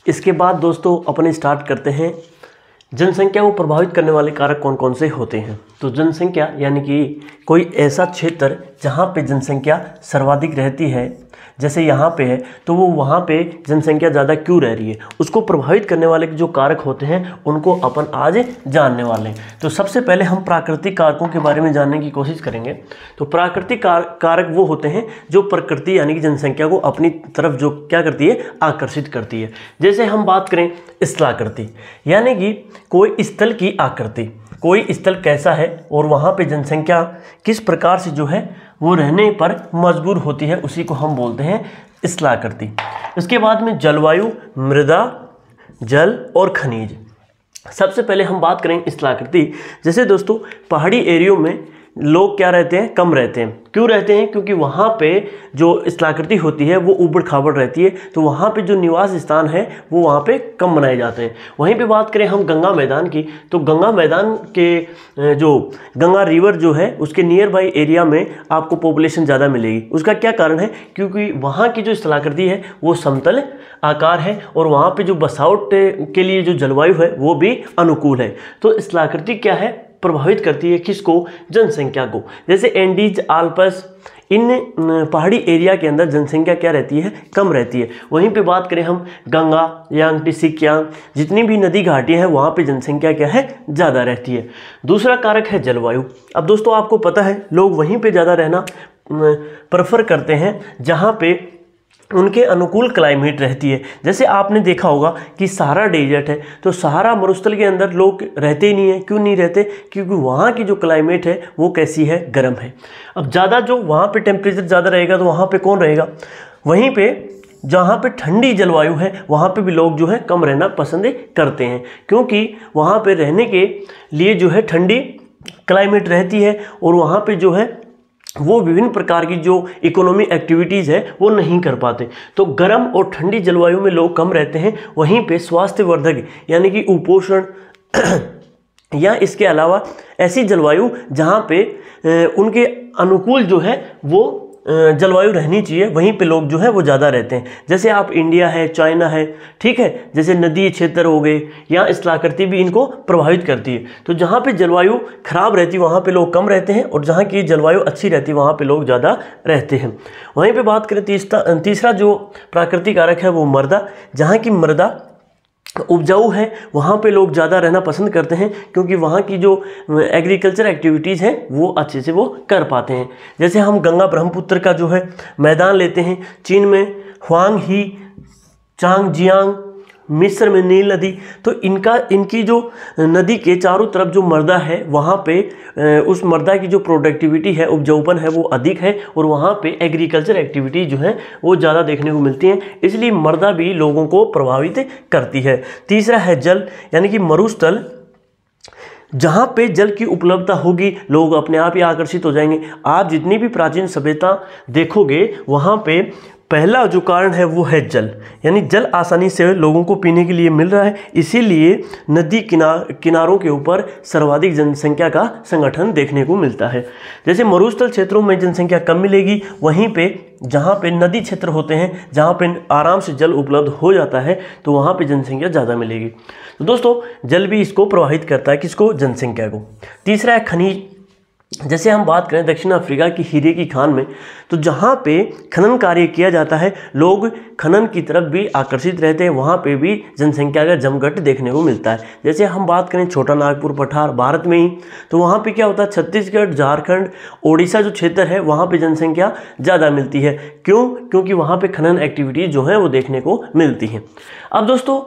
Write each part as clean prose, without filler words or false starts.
इसके बाद दोस्तों अपने स्टार्ट करते हैं जनसंख्या को प्रभावित करने वाले कारक कौन कौन से होते हैं। तो जनसंख्या यानी कि कोई ऐसा क्षेत्र जहाँ पे जनसंख्या सर्वाधिक रहती है, जैसे यहाँ पे है तो वो वहाँ पे जनसंख्या ज़्यादा क्यों रह रही है, उसको प्रभावित करने वाले जो कारक होते हैं उनको अपन आज जानने वाले हैं। तो सबसे पहले हम प्राकृतिक कारकों के बारे में जानने की कोशिश करेंगे। तो प्राकृतिक कारक वो होते हैं जो प्रकृति यानी कि जनसंख्या को अपनी तरफ जो क्या करती है, आकर्षित करती है। जैसे हम बात करें स्थलाकृति यानी कि कोई स्थल की आकृति, कोई स्थल कैसा है और वहाँ पे जनसंख्या किस प्रकार से जो है वो रहने पर मजबूर होती है, उसी को हम बोलते हैं स्थलाकृति। इसके बाद में जलवायु, मृदा, जल और खनिज। सबसे पहले हम बात करें स्थलाकृति। जैसे दोस्तों पहाड़ी एरियो में लोग क्या रहते हैं, कम रहते हैं। क्यों रहते हैं? क्योंकि वहाँ पे जो स्थलाकृति होती है वो ऊबड़ खाबड़ रहती है, तो वहाँ पे जो निवास स्थान है वो वहाँ पे कम बनाए जाते हैं। वहीं पे बात करें हम गंगा मैदान की, तो गंगा मैदान के जो गंगा रिवर जो है उसके नियर बाई एरिया में आपको पॉपुलेशन ज़्यादा मिलेगी। उसका क्या कारण है? क्योंकि वहाँ की जो स्थलाकृति है वो समतल आकार है और वहाँ पे जो बसावट के लिए जो जलवायु है वो भी अनुकूल है। तो स्थलाकृति क्या है, प्रभावित करती है किसको? जनसंख्या को। जैसे एंडीज, आल्प्स, इन पहाड़ी एरिया के अंदर जनसंख्या क्या रहती है, कम रहती है। वहीं पे बात करें हम गंगा, यांगटी, सिक्यांग, जितनी भी नदी घाटियां हैं वहाँ पे जनसंख्या क्या है, ज़्यादा रहती है। दूसरा कारक है जलवायु। अब दोस्तों आपको पता है लोग वहीं पे ज़्यादा रहना प्रेफर करते हैं जहाँ पे उनके अनुकूल क्लाइमेट रहती है। जैसे आपने देखा होगा कि सहारा डेजर्ट है, तो सहारा मरुस्थल के अंदर लोग रहते ही नहीं है। क्यों नहीं रहते? क्योंकि वहाँ की जो क्लाइमेट है वो कैसी है, गर्म है। अब ज़्यादा जो वहाँ पे टेम्परेचर ज़्यादा रहेगा तो वहाँ पे कौन रहेगा? वहीं पे जहाँ पे ठंडी जलवायु है वहाँ पे भी लोग जो है कम रहना पसंद करते हैं, क्योंकि वहाँ पे रहने के लिए जो है ठंडी क्लाइमेट रहती है और वहाँ पे जो है वो विभिन्न प्रकार की जो इकोनॉमिक एक्टिविटीज़ है वो नहीं कर पाते। तो गर्म और ठंडी जलवायु में लोग कम रहते हैं। वहीं पे स्वास्थ्यवर्धक यानी कि कुपोषण या इसके अलावा ऐसी जलवायु जहाँ पे उनके अनुकूल जो है वो जलवायु रहनी चाहिए, वहीं पे लोग जो है वो ज़्यादा रहते हैं। जैसे आप इंडिया है, चाइना है, ठीक है, जैसे नदी क्षेत्र हो गए, यहाँ स्थलाकृति भी इनको प्रभावित करती है। तो जहाँ पे जलवायु खराब रहती है वहाँ पे लोग कम रहते हैं और जहाँ की जलवायु अच्छी रहती है वहाँ पे लोग ज़्यादा रहते हैं। वहीं पे बात करें तीसरा जो प्राकृतिक कारक है वो मृदा। जहाँ की मृदा उपजाऊ है वहाँ पे लोग ज़्यादा रहना पसंद करते हैं, क्योंकि वहाँ की जो एग्रीकल्चर एक्टिविटीज़ हैं वो अच्छे से वो कर पाते हैं। जैसे हम गंगा ब्रह्मपुत्र का जो है मैदान लेते हैं, चीन में हुआंग ही, चांगजियांग, मिस्र में नील नदी, तो इनकी जो नदी के चारों तरफ जो मृदा है वहाँ पे उस मृदा की जो प्रोडक्टिविटी है, उपजाऊपन है वो अधिक है और वहाँ पे एग्रीकल्चर एक्टिविटी जो है वो ज़्यादा देखने को मिलती हैं, इसलिए मृदा भी लोगों को प्रभावित करती है। तीसरा है जल यानी कि मरुस्थल। जहाँ पे जल की उपलब्धता होगी लोग अपने आप ही आकर्षित हो जाएंगे। आप जितनी भी प्राचीन सभ्यता देखोगे वहाँ पे पहला जो कारण है वो है जल, यानी जल आसानी से लोगों को पीने के लिए मिल रहा है, इसीलिए नदी किनारों के ऊपर सर्वाधिक जनसंख्या का संगठन देखने को मिलता है। जैसे मरुस्थल क्षेत्रों में जनसंख्या कम मिलेगी, वहीं पे जहाँ पे नदी क्षेत्र होते हैं, जहाँ पे आराम से जल उपलब्ध हो जाता है, तो वहाँ पे जनसंख्या ज़्यादा मिलेगी। तो दोस्तों जल भी इसको प्रभावित करता है, किसको? जनसंख्या को। तीसरा है खनिज। जैसे हम बात करें दक्षिण अफ्रीका की हीरे की खान में, तो जहाँ पे खनन कार्य किया जाता है लोग खनन की तरफ भी आकर्षित रहते हैं, वहाँ पे भी जनसंख्या का जमघट देखने को मिलता है। जैसे हम बात करें छोटा नागपुर पठार भारत में ही, तो वहाँ पे क्या होता है, छत्तीसगढ़, झारखंड, ओडिशा जो क्षेत्र है वहाँ पे जनसंख्या ज़्यादा मिलती है। क्यों? क्योंकि वहाँ पे खनन एक्टिविटीज़ जो है वो देखने को मिलती हैं। अब दोस्तों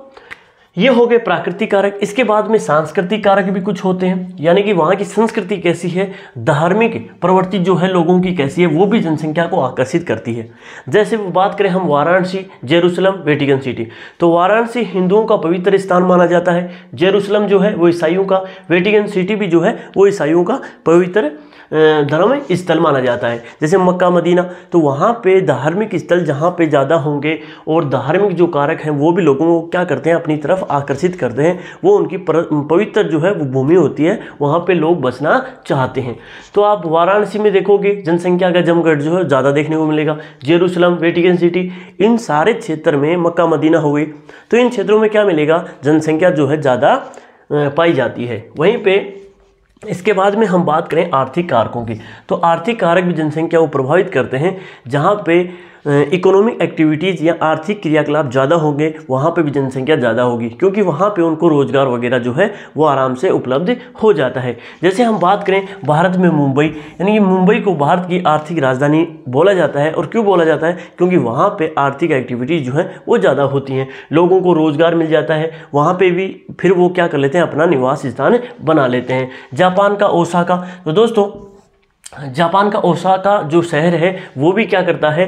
ये हो गए प्राकृतिक कारक। इसके बाद में सांस्कृतिक कारक भी कुछ होते हैं, यानी कि वहाँ की संस्कृति कैसी है, धार्मिक प्रवृत्ति जो है लोगों की कैसी है, वो भी जनसंख्या को आकर्षित करती है। जैसे बात करें हम वाराणसी, जेरूसलम, वेटिकन सिटी, तो वाराणसी हिंदुओं का पवित्र स्थान माना जाता है, जेरूसलम जो है वो ईसाइयों का, वेटिकन सिटी भी जो है वो ईसाइयों का पवित्र धर्म स्थल माना जाता है। जैसे मक्का मदीना, तो वहाँ पे धार्मिक स्थल जहाँ पे ज़्यादा होंगे और धार्मिक जो कारक हैं वो भी लोगों को क्या करते हैं, अपनी तरफ आकर्षित करते हैं। वो उनकी पवित्र जो है वो भूमि होती है, वहाँ पे लोग बसना चाहते हैं। तो आप वाराणसी में देखोगे जनसंख्या का जमघट जो है ज़्यादा देखने को मिलेगा। जेरूसलम, वेटिकन सिटी, इन सारे क्षेत्र में, मक्का मदीना हो गई, तो इन क्षेत्रों में क्या मिलेगा, जनसंख्या जो है ज़्यादा पाई जाती है। वहीं पे इसके बाद में हम बात करें आर्थिक कारकों की, तो आर्थिक कारक भी जनसंख्या को प्रभावित करते हैं। जहाँ पे इकोनॉमिक एक्टिविटीज़ या आर्थिक क्रियाकलाप ज़्यादा होंगे वहाँ पे भी जनसंख्या ज़्यादा होगी, क्योंकि वहाँ पे उनको रोज़गार वगैरह जो है वो आराम से उपलब्ध हो जाता है। जैसे हम बात करें भारत में मुंबई, यानी कि मुंबई को भारत की आर्थिक राजधानी बोला जाता है। और क्यों बोला जाता है, क्योंकि वहाँ पे आर्थिक एक्टिविटीज़ जो है वो ज़्यादा होती हैं, लोगों को रोज़गार मिल जाता है। वहाँ पर भी फिर वो क्या कर लेते हैं, अपना निवास स्थान बना लेते हैं। जापान का ओसाका, तो दोस्तों जापान का ओसाका जो शहर है वो भी क्या करता है,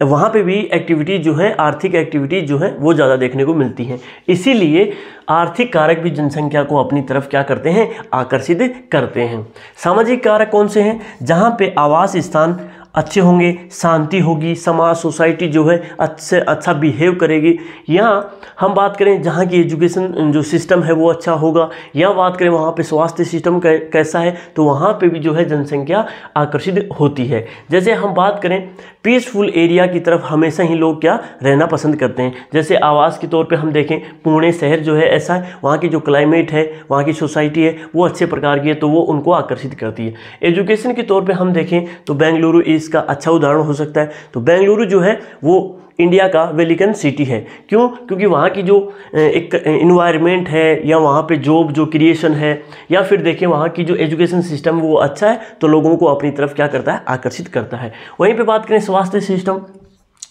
वहाँ पे भी एक्टिविटीज़ जो है, आर्थिक एक्टिविटीज़ जो है वो ज़्यादा देखने को मिलती हैं। इसीलिए आर्थिक कारक भी जनसंख्या को अपनी तरफ क्या करते हैं, आकर्षित करते हैं। सामाजिक कारक कौन से हैं, जहाँ पे आवास स्थान अच्छे होंगे, शांति होगी, समाज सोसाइटी जो है अच्छे अच्छा बिहेव करेगी। या हम बात करें जहाँ की एजुकेशन जो सिस्टम है वो अच्छा होगा, या बात करें वहाँ पे स्वास्थ्य सिस्टम कैसा है, तो वहाँ पे भी जो है जनसंख्या आकर्षित होती है। जैसे हम बात करें पीसफुल एरिया की तरफ हमेशा ही लोग क्या रहना पसंद करते हैं। जैसे आवास के तौर पे हम देखें, पुणे शहर जो है ऐसा है, वहाँ की जो क्लाइमेट है, वहाँ की सोसाइटी है वो अच्छे प्रकार की है, तो वो उनको आकर्षित करती है। एजुकेशन के तौर पे हम देखें तो बेंगलुरु इसका अच्छा उदाहरण हो सकता है। तो बेंगलुरु जो है वो इंडिया का वेलिकन सिटी है। क्यों, क्योंकि वहाँ की जो एक इन्वायरमेंट है, या वहाँ पे जॉब जो क्रिएशन है, या फिर देखें वहाँ की जो एजुकेशन सिस्टम वो अच्छा है, तो लोगों को अपनी तरफ क्या करता है, आकर्षित करता है। वहीं पे बात करें स्वास्थ्य सिस्टम,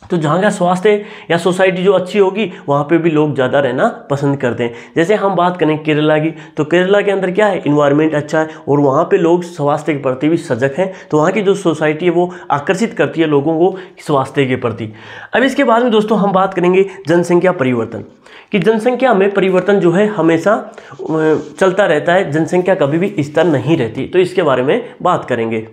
तो जहाँ का स्वास्थ्य या सोसाइटी जो अच्छी होगी वहाँ पे भी लोग ज़्यादा रहना पसंद करते हैं। जैसे हम बात करें केरला की, तो केरला के अंदर क्या है, इन्वायरमेंट अच्छा है और वहाँ पे लोग स्वास्थ्य के प्रति भी सजग हैं, तो वहाँ की जो सोसाइटी है वो आकर्षित करती है लोगों को स्वास्थ्य के प्रति। अब इसके बाद में दोस्तों हम बात करेंगे जनसंख्या परिवर्तन, कि जनसंख्या में परिवर्तन जो है हमेशा चलता रहता है, जनसंख्या कभी भी स्थिर नहीं रहती, तो इसके बारे में बात करेंगे।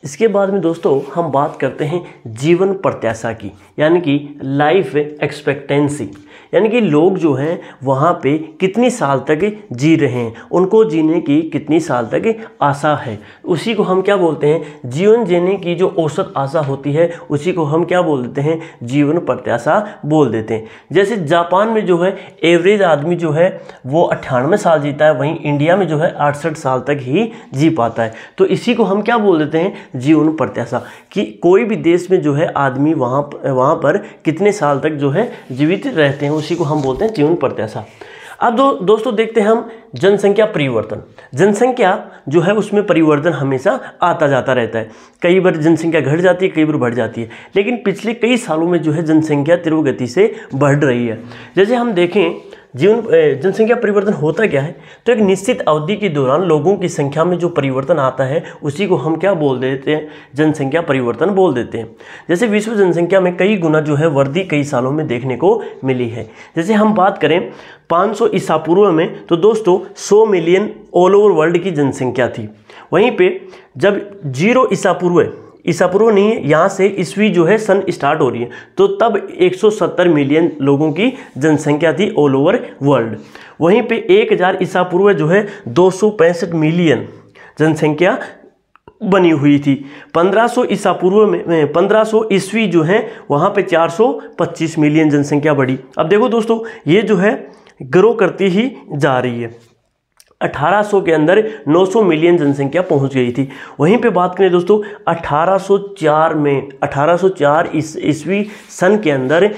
इसके बाद में दोस्तों हम बात करते हैं जीवन प्रत्याशा की, यानी कि लाइफ एक्सपेक्टेंसी, यानी कि लोग जो हैं वहाँ पे कितनी साल तक जी रहे हैं, उनको जीने की कितनी साल तक आशा है, उसी को हम क्या बोलते हैं, जीवन जीने की जो औसत आशा होती है उसी को हम क्या बोल देते हैं, जीवन प्रत्याशा बोल देते हैं। जैसे जापान में जो है एवरेज आदमी जो है वो 98 साल जीता है, वहीं इंडिया में जो है 68 साल तक ही जी पाता है, तो इसी को हम क्या बोल देते हैं, जीवन प्रत्याशा, कि कोई भी देश में जो है आदमी वहाँ पर कितने साल तक जो है जीवित रहते हैं, उसी को हम बोलते हैं जीवन प्रत्याशा। अब दोस्तों देखते हैं हम जनसंख्या परिवर्तन। जनसंख्या जो है उसमें परिवर्तन हमेशा आता जाता रहता है, कई बार जनसंख्या घट जाती है, कई बार बढ़ जाती है, लेकिन पिछले कई सालों में जो है जनसंख्या तीव्र गति से बढ़ रही है। जैसे हम देखें जनसंख्या परिवर्तन होता क्या है, तो एक निश्चित अवधि के दौरान लोगों की संख्या में जो परिवर्तन आता है उसी को हम क्या बोल देते हैं, जनसंख्या परिवर्तन बोल देते हैं। जैसे विश्व जनसंख्या में कई गुना जो है वृद्धि कई सालों में देखने को मिली है। जैसे हम बात करें 500 ईसा पूर्व में, तो दोस्तों 100 मिलियन ऑल ओवर वर्ल्ड की जनसंख्या थी। वहीं पे जब 0 ईसा पूर्व नहीं है, यहाँ से ईस्वी जो है सन स्टार्ट हो रही है, तो तब 170 मिलियन लोगों की जनसंख्या थी ऑल ओवर वर्ल्ड। वहीं पे 1000 ईसा पूर्व जो है 265 मिलियन जनसंख्या बनी हुई थी। 1500 ईसा पूर्व में 1500 ईस्वी जो है वहाँ पे 425 मिलियन जनसंख्या बढ़ी। अब देखो दोस्तों ये जो है ग्रो करती ही जा रही है। 1800 के अंदर 900 मिलियन जनसंख्या पहुंच गई थी। वहीं पे बात करें दोस्तों 1804 ईस्वी सन के अंदर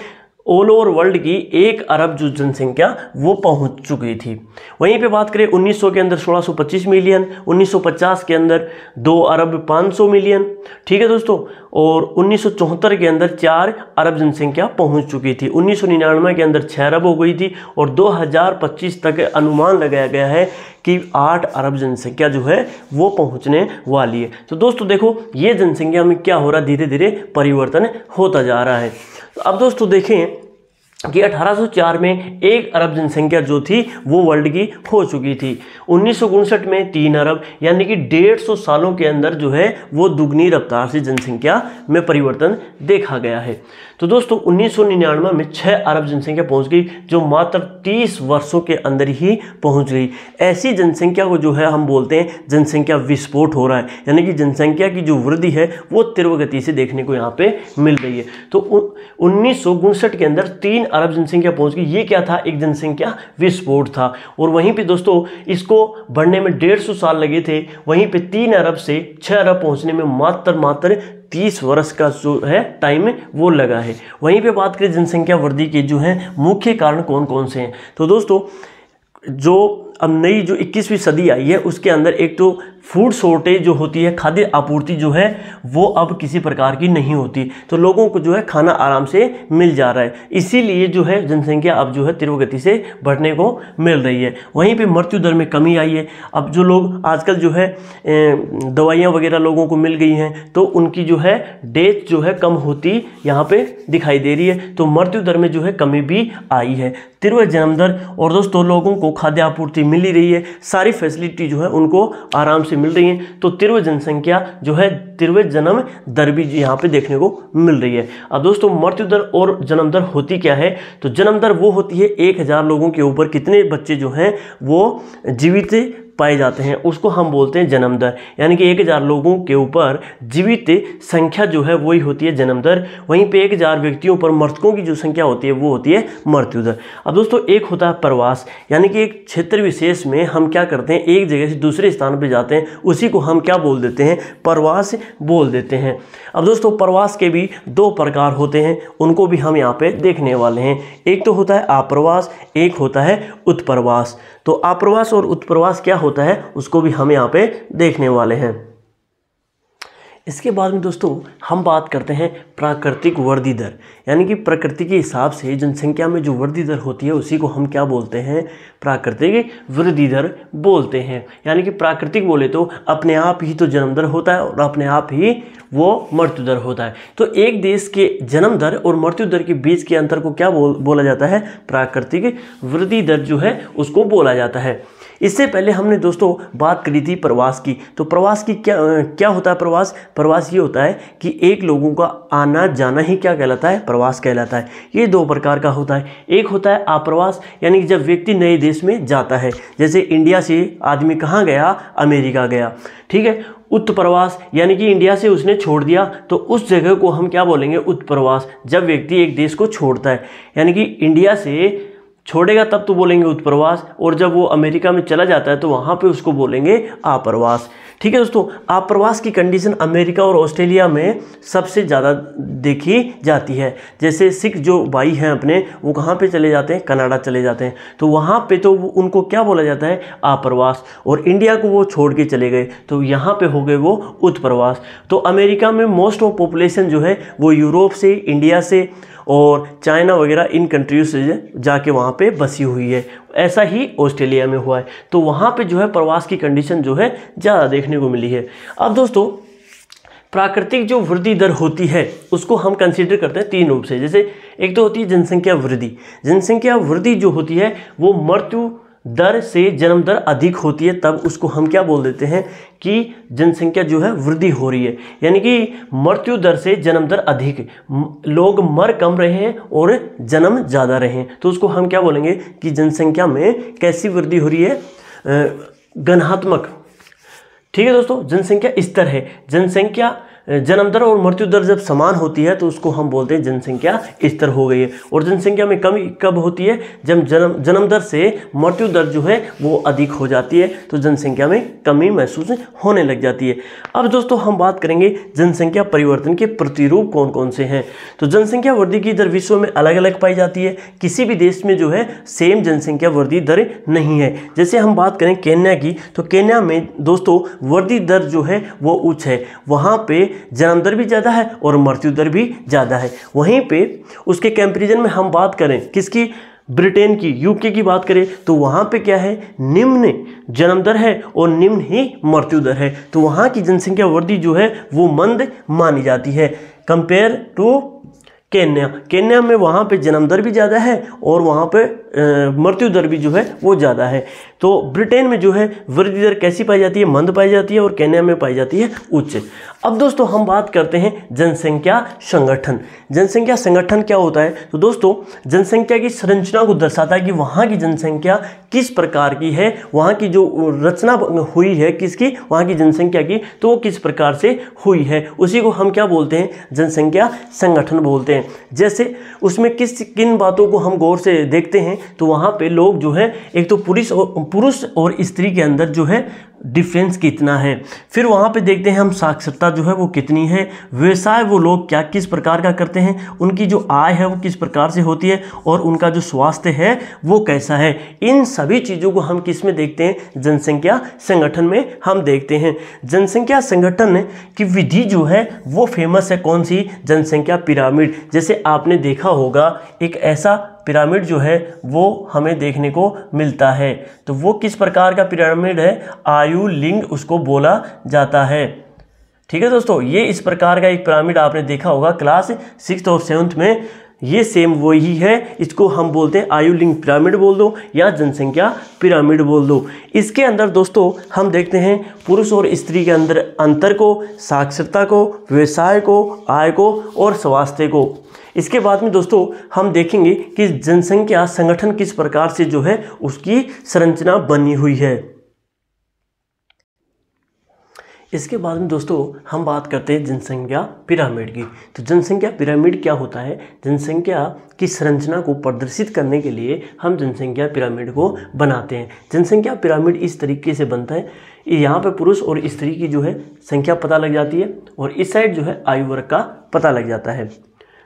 ऑल ओवर वर्ल्ड की 1 अरब जो जनसंख्या वो पहुंच चुकी थी। वहीं पे बात करें 1900 के अंदर 1625 मिलियन, 1950 के अंदर 2 अरब 500 मिलियन, ठीक है दोस्तों, और 1974 के अंदर 4 अरब जनसंख्या पहुंच चुकी थी। 1999 के अंदर 6 अरब हो गई थी और 2025 तक अनुमान लगाया गया है कि 8 अरब जनसंख्या जो है वो पहुंचने वाली है। तो दोस्तों देखो ये जनसंख्या में क्या हो रहा है, धीरे धीरे परिवर्तन होता जा रहा है। तो अब दोस्तों देखें कि 1804 में 1 अरब जनसंख्या जो थी वो वर्ल्ड की हो चुकी थी। 1959 में 3 अरब, यानी कि 150 सालों के अंदर जो है वो दुगनी रफ्तार से जनसंख्या में परिवर्तन देखा गया है। तो दोस्तों 1999 में 6 अरब जनसंख्या पहुंच गई, जो मात्र 30 वर्षों के अंदर ही पहुंच गई। ऐसी जनसंख्या को जो है हम बोलते हैं जनसंख्या विस्फोट हो रहा है, यानी कि जनसंख्या की जो वृद्धि है वो तीव्र गति से देखने को यहाँ पे मिल रही है। तो 1959 के अंदर 3 अरब जनसंख्या पहुंच गई। ये क्या था? एक जनसंख्या विस्फोट था। और वहीं पे दोस्तों इसको बढ़ने में 150 साल लगे थे। वहीं पे 3 अरब से 6 अरब पहुंचने में मात्र 30 वर्ष का जो है टाइम वो लगा है। वहीं पे बात करें जनसंख्या वृद्धि के जो है मुख्य कारण कौन कौन से हैं, तो दोस्तों जो अब नई जो 21वीं सदी आई है उसके अंदर एक तो फूड शॉर्टेज जो होती है, खाद्य आपूर्ति जो है वो अब किसी प्रकार की नहीं होती, तो लोगों को जो है खाना आराम से मिल जा रहा है, इसीलिए जो है जनसंख्या अब जो है तीव्र गति से बढ़ने को मिल रही है। वहीं पे मृत्यु दर में कमी आई है। अब जो लोग आजकल जो है दवाइयाँ वगैरह लोगों को मिल गई हैं, तो उनकी जो है डेथ जो है कम होती यहाँ पे दिखाई दे रही है, तो मृत्यु दर में जो है कमी भी आई है। तीव्र जन्म दर, और दोस्तों लोगों को खाद्य आपूर्ति मिल ही रही है, सारी फैसिलिटी जो है उनको आराम से मिल रही है, तो तीव्र जनसंख्या जो है तीव्र जन्म दर भी यहाँ पे देखने को मिल रही है। अब दोस्तों मृत्यु दर और जन्म दर होती क्या है, तो जन्म दर वो होती है 1000 लोगों के ऊपर कितने बच्चे जो हैं वो जीवित पाए जाते हैं, उसको हम बोलते हैं जन्म दर, यानी कि 1000 लोगों के ऊपर जीवित संख्या जो है वही होती है जन्म दर। वहीं पे 1000 व्यक्तियों पर मृतकों की जो संख्या होती है वो होती है मृत्यु दर। अब दोस्तों एक होता है प्रवास, यानी कि एक क्षेत्र विशेष में हम क्या करते हैं, एक जगह से दूसरे स्थान पर जाते हैं, उसी को हम क्या बोल देते हैं, प्रवास बोल देते हैं। अब दोस्तों प्रवास के भी 2 प्रकार होते हैं, उनको भी हम यहाँ पे देखने वाले हैं। एक तो होता है आप्रवास, एक होता है उत्प्रवास। तो आप्रवास और उत्प्रवास क्या होता है उसको भी हम यहाँ पे देखने वाले हैं। इसके बाद में दोस्तों हम बात करते हैं प्राकृतिक वृद्धि दर, यानी कि प्रकृति के हिसाब से जनसंख्या में जो वृद्धि दर होती है उसी को हम क्या बोलते हैं, प्राकृतिक वृद्धि दर बोलते हैं। यानी कि प्राकृतिक बोले तो अपने आप ही तो जन्म दर होता है और अपने आप ही वो मृत्यु दर होता है। तो एक देश के जन्म दर और मृत्यु दर के बीच के अंतर को क्या बोला जाता है, प्राकृतिक वृद्धि दर जो है उसको बोला जाता है। इससे पहले हमने दोस्तों बात करी थी प्रवास की, तो प्रवास की क्या होता है प्रवास? प्रवास ये होता है कि एक लोगों का आना जाना ही क्या कहलाता है, प्रवास कहलाता है। ये 2 प्रकार का होता है। एक होता है आप्रवास, यानी कि जब व्यक्ति नए देश में जाता है, जैसे इंडिया से आदमी कहाँ गया, अमेरिका गया, ठीक है। उत्प्रवास यानी कि इंडिया से उसने छोड़ दिया, तो उस जगह को हम क्या बोलेंगे, उत्प्रवास। जब व्यक्ति एक देश को छोड़ता है, यानी कि इंडिया से छोड़ेगा तब तो बोलेंगे उत्प्रवास, और जब वो अमेरिका में चला जाता है तो वहाँ पे उसको बोलेंगे आप्रवास। ठीक है दोस्तों, आप्रवास की कंडीशन अमेरिका और ऑस्ट्रेलिया में सबसे ज़्यादा देखी जाती है। जैसे सिख जो भाई हैं अपने, वो कहाँ पे चले जाते हैं, कनाडा चले जाते हैं, तो वहाँ पे तो उनको क्या बोला जाता है, आप्रवास। और इंडिया को वो छोड़ के चले गए तो यहाँ पे हो गए वो उत्प्रवास। तो अमेरिका में मोस्ट ऑफ पॉपुलेशन जो है वो यूरोप से, इंडिया से और चाइना वगैरह इन कंट्रीज से जाके वहाँ पे बसी हुई है। ऐसा ही ऑस्ट्रेलिया में हुआ है, तो वहाँ पे जो है प्रवास की कंडीशन जो है ज़्यादा देखने को मिली है। अब दोस्तों प्राकृतिक जो वृद्धि दर होती है उसको हम कंसीडर करते हैं 3 रूप से। जैसे एक तो होती है जनसंख्या वृद्धि। जनसंख्या वृद्धि जो होती है वो मृत्यु दर से जन्म दर अधिक होती है, तब उसको हम क्या बोल देते हैं कि जनसंख्या जो है वृद्धि हो रही है, यानी कि मृत्यु दर से जन्म दर अधिक, लोग मर कम रहे हैं और जन्म ज़्यादा रहे हैं, तो उसको हम क्या बोलेंगे कि जनसंख्या में कैसी वृद्धि हो रही है, घनात्मक। ठीक है दोस्तों, जनसंख्या स्तर है। जनसंख्या जन्म दर और मृत्यु दर जब समान होती है तो उसको हम बोलते हैं जनसंख्या स्तर हो गई है। और जनसंख्या में कमी कब होती है, जब जन्म दर से मृत्यु दर जो है वो अधिक हो जाती है, तो जनसंख्या में कमी महसूस होने लग जाती है। अब दोस्तों हम बात करेंगे जनसंख्या परिवर्तन के प्रतिरूप कौन कौन से हैं। तो जनसंख्या वृद्धि की दर विश्व में अलग अलग पाई जाती है, किसी भी देश में जो है सेम जनसंख्या वृद्धि दर नहीं है। जैसे हम बात करें केन्या की, तो केन्या में दोस्तों वृद्धि दर जो है वो उच्च है, वहाँ पे जन्म दर भी ज़्यादा है और मृत्यु दर भी ज़्यादा है। वहीं पे उसके कंपैरिजन में हम बात करें किसकी, ब्रिटेन की, यूके की बात करें, तो वहाँ पे क्या है, निम्न जन्म दर है और निम्न ही मृत्यु दर है, तो वहाँ की जनसंख्या वृद्धि जो है वो मंद मानी जाती है कंपेयर टू केन्या में वहाँ पे जन्म दर भी ज़्यादा है और वहाँ पे मृत्यु दर भी जो है वो ज़्यादा है। तो ब्रिटेन में जो है वृद्धि दर कैसी पाई जाती है, मंद पाई जाती है, और केन्या में पाई जाती है उच्च। अब दोस्तों हम बात करते हैं जनसंख्या संगठन। जनसंख्या संगठन क्या होता है? तो दोस्तों जनसंख्या की संरचना को दर्शाता है कि वहाँ की जनसंख्या किस प्रकार की है, वहाँ की जो रचना हुई है किसकी, वहाँ की जनसंख्या की, तो वो किस प्रकार से हुई है, उसी को हम क्या बोलते हैं, जनसंख्या संगठन बोलते हैं। जैसे उसमें किन बातों को हम गौर से देखते हैं, तो वहाँ पे लोग जो है एक तो पुरुष और स्त्री के अंदर जो है डिफरेंस कितना है, फिर वहाँ पे देखते हैं हम साक्षरता जो है वो कितनी है, व्यवसाय वो लोग क्या किस प्रकार का करते हैं, उनकी जो आय है वो किस प्रकार से होती है, और उनका जो स्वास्थ्य है वो कैसा है। इन सभी चीज़ों को हम किस में देखते हैं, जनसंख्या संगठन में हम देखते हैं। जनसंख्या संगठन की विधि जो है वो फेमस है, कौन सी, जनसंख्या पिरामिड। जैसे आपने देखा होगा एक ऐसा पिरामिड जो है वो हमें देखने को मिलता है, तो वो किस प्रकार का पिरामिड है, आयु लिंग उसको बोला जाता है। ठीक है दोस्तों, ये इस प्रकार का एक पिरामिड आपने देखा होगा क्लास 6th और 7th में, ये सेम वही है, इसको हम बोलते हैं आयु लिंग पिरामिड बोल दो या जनसंख्या पिरामिड बोल दो। इसके अंदर दोस्तों हम देखते हैं पुरुष और स्त्री के अंदर अंतर को, साक्षरता को, व्यवसाय को, आय को और स्वास्थ्य को। इसके बाद में दोस्तों हम देखेंगे कि जनसंख्या संगठन किस प्रकार से जो है उसकी संरचना बनी हुई है। इसके बाद में दोस्तों हम बात करते हैं जनसंख्या पिरामिड की। तो जनसंख्या पिरामिड क्या होता है, जनसंख्या की संरचना को प्रदर्शित करने के लिए हम जनसंख्या पिरामिड को बनाते हैं। जनसंख्या पिरामिड इस तरीके से बनता है, यहाँ पे पुरुष और स्त्री की जो है संख्या पता लग जाती है, और इस साइड जो है आयु वर्ग का पता लग जाता है।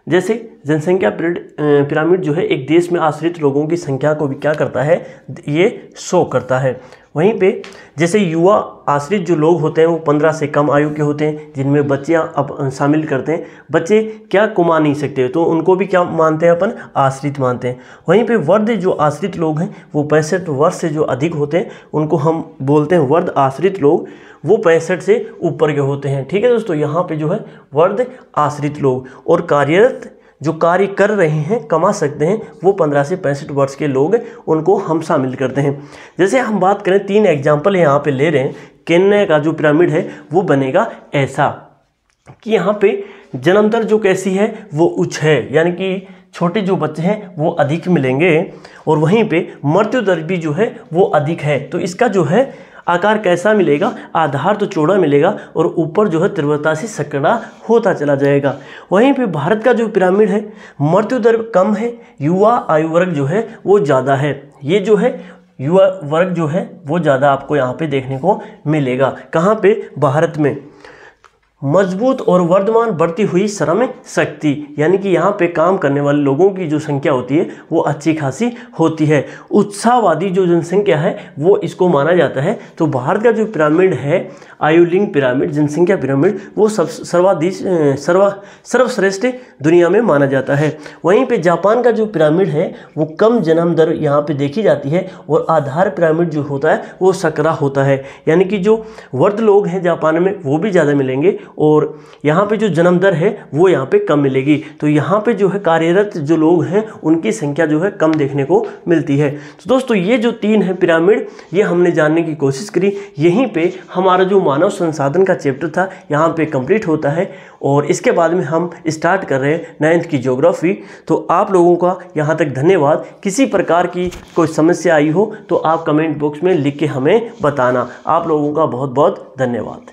जैसे जनसंख्या पिरामिड जो है एक देश में आश्रित लोगों की संख्या को भी क्या करता है, ये शो करता है। वहीं पे जैसे युवा आश्रित जो लोग होते हैं वो 15 से कम आयु के होते हैं, जिनमें बच्चे अब शामिल करते हैं। बच्चे क्या कमा नहीं सकते तो उनको भी क्या मानते हैं, अपन आश्रित मानते हैं। वहीं पे वर्ध जो आश्रित लोग हैं वो 65 वर्ष से जो अधिक होते हैं उनको हम बोलते हैं वर्ध आश्रित लोग, वो 65 से ऊपर के होते हैं। ठीक है दोस्तों, यहाँ पे जो है वर्ध आश्रित लोग, और कार्यरत जो कार्य कर रहे हैं कमा सकते हैं वो 15 से 65 वर्ष के लोग, उनको हम शामिल करते हैं। जैसे हम बात करें 3 एग्जाम्पल यहाँ पे ले रहे हैं, केन्या का जो पिरामिड है वो बनेगा ऐसा कि यहाँ पे जन्म दर जो कैसी है वो उच्च है, यानी कि छोटे जो बच्चे हैं वो अधिक मिलेंगे, और वहीं पे मृत्यु दर भी जो है वो अधिक है। तो इसका जो है आकार कैसा मिलेगा, आधार तो चौड़ा मिलेगा और ऊपर जो है तीव्रता से संकरा होता चला जाएगा। वहीं पे भारत का जो पिरामिड है मृत्यु दर कम है, युवा आयु वर्ग जो है वो ज़्यादा है। ये जो है युवा वर्ग जो है वो ज़्यादा आपको यहाँ पे देखने को मिलेगा। कहाँ पे, भारत में। मजबूत और वर्धमान बढ़ती हुई श्रम शक्ति, यानी कि यहाँ पे काम करने वाले लोगों की जो संख्या होती है वो अच्छी खासी होती है। उत्साहवादी जो जनसंख्या है वो इसको माना जाता है। तो भारत का जो पिरामिड है आयुलिंग पिरामिड, जनसंख्या पिरामिड, वो सर्वश्रेष्ठ दुनिया में माना जाता है। वहीं पे जापान का जो पिरामिड है वो कम जन्म दर यहाँ पे देखी जाती है, और आधार पिरामिड जो होता है वो सकरा होता है, यानी कि जो वर्ध लोग हैं जापान में वो भी ज़्यादा मिलेंगे, और यहाँ पे जो जन्म दर है वो यहाँ पे कम मिलेगी। तो यहाँ पे जो है कार्यरत जो लोग हैं उनकी संख्या जो है कम देखने को मिलती है। तो दोस्तों ये जो 3 है पिरामिड, ये हमने जानने की कोशिश करी। यहीं पे हमारा जो मानव संसाधन का चैप्टर था यहाँ पे कंप्लीट होता है, और इसके बाद में हम स्टार्ट कर रहे हैं 9th की ज्योग्राफी। तो आप लोगों का यहाँ तक धन्यवाद। किसी प्रकार की कोई समस्या आई हो तो आप कमेंट बॉक्स में लिख के हमें बताना। आप लोगों का बहुत बहुत धन्यवाद।